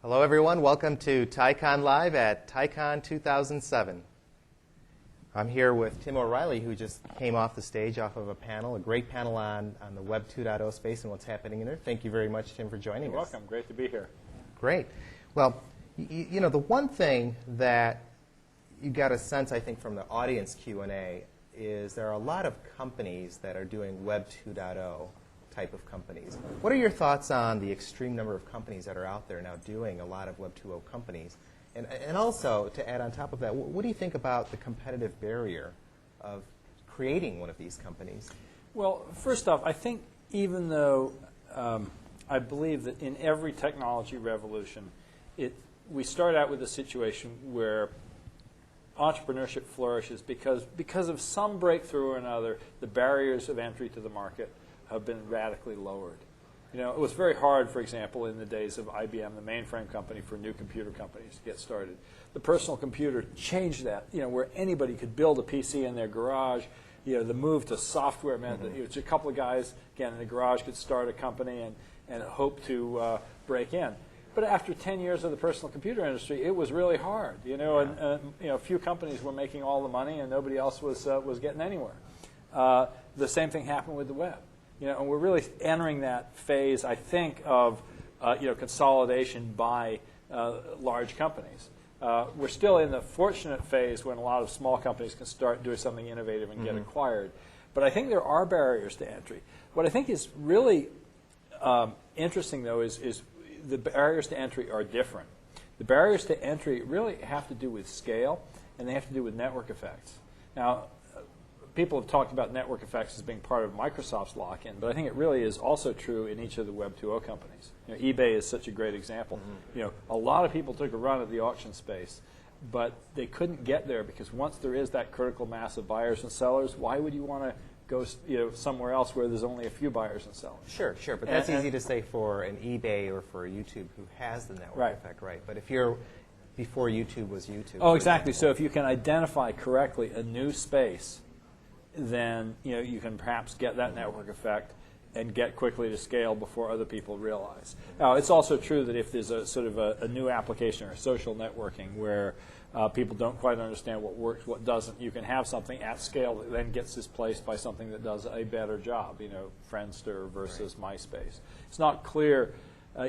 Hello, everyone. Welcome to TiEcon Live at TiEcon07. I'm here with Tim O'Reilly, who just came off the stage off of a panel, a great panel on the Web 2.0 space and what's happening in there. Thank you very much, Tim, for joining us. You're welcome. Great to be here. Great. Well, you know, the one thing that you got a sense, I think, from the audience Q&A is there are a lot of companies that are doing Web 2.0 type of companies. What are your thoughts on the extreme number of companies that are out there now doing a lot of Web 2.0 companies? And also, to add on top of that, what do you think about the competitive barrier of creating one of these companies? Well, first off, I think even though I believe that in every technology revolution, we start out with a situation where entrepreneurship flourishes because of some breakthrough or another, the barriers of entry to the market have been radically lowered. You know, it was very hard, for example, in the days of IBM, the mainframe company, for new computer companies to get started. The personal computer changed that, you know, where anybody could build a PC in their garage. You know, the move to software meant that a couple of guys, again, in the garage could start a company and hope to break in. But after 10 years of the personal computer industry, it was really hard. You know, and you know, a few companies were making all the money, and nobody else was getting anywhere. The same thing happened with the web. You know, and we're really entering that phase, I think, of you know, consolidation by large companies. We're still in the fortunate phase when a lot of small companies can start doing something innovative and get acquired. But I think there are barriers to entry. What I think is really interesting, though, is the barriers to entry are different. The barriers to entry really have to do with scale, and they have to do with network effects. Now, people have talked about network effects as being part of Microsoft's lock-in, but I think it really is also true in each of the Web 2.0 companies. You know, eBay is such a great example. You know, a lot of people took a run at the auction space, but they couldn't get there because once there is that critical mass of buyers and sellers, why would you want to go, you know, somewhere else where there's only a few buyers and sellers? Sure, but that's easy to say for an eBay or for a YouTube who has the network effect, right? But if you're before YouTube was YouTube. Oh, exactly. So if you can identify correctly a new space, then you know you can perhaps get that network effect and get quickly to scale before other people realize. Now, it's also true that if there's a sort of a new application or social networking where people don't quite understand what works, what doesn't, you can have something at scale that then gets displaced by something that does a better job. You know, Friendster versus MySpace. It's not clear,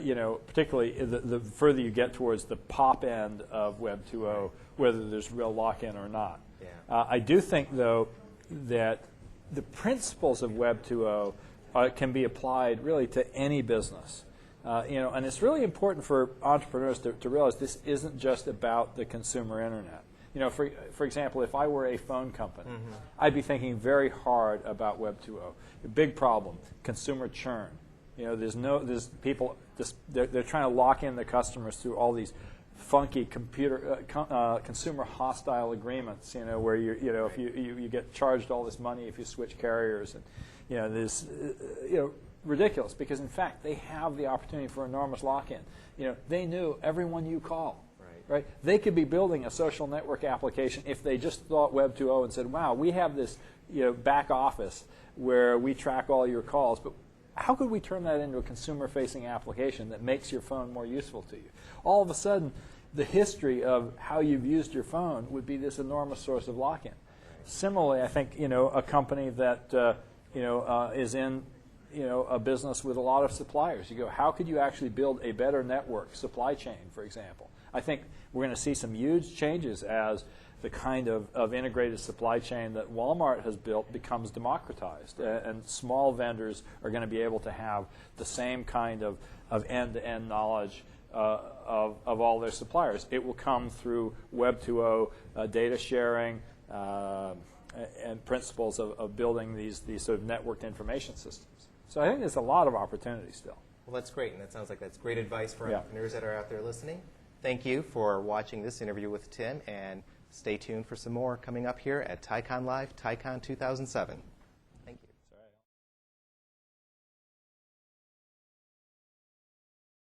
you know, particularly the further you get towards the pop end of Web 2.0, whether there's real lock-in or not. Yeah. I do think, though, that the principles of Web 2.0 can be applied really to any business. You know, and it's really important for entrepreneurs to realize this isn't just about the consumer internet. You know, for example, if I were a phone company, I'd be thinking very hard about Web 2.0. A big problem, consumer churn. You know, there's people, they're trying to lock in their customers through all these funky consumer hostile agreements, you know, where if you get charged all this money if you switch carriers, and you know, there's ridiculous because in fact they have the opportunity for enormous lock-in. You know, they knew everyone you call, right? They could be building a social network application if they just thought Web 2.0 and said, wow, we have this back office where we track all your calls, but how could we turn that into a consumer-facing application that makes your phone more useful to you? All of a sudden, the history of how you've used your phone would be this enormous source of lock-in. Similarly, I think a company that is in a business with a lot of suppliers. You go, how could you actually build a better network supply chain, for example? I think we're going to see some huge changes as the kind of integrated supply chain that Walmart has built becomes democratized, and small vendors are going to be able to have the same kind of end-to-end knowledge of all their suppliers. It will come through Web 2.0 data sharing and principles of building these sort of networked information systems. So I think there's a lot of opportunity still. Well, that's great, and that sounds like that's great advice for entrepreneurs that are out there listening. Thank you for watching this interview with Tim, and stay tuned for some more coming up here at TiEcon Live, TiEcon 2007.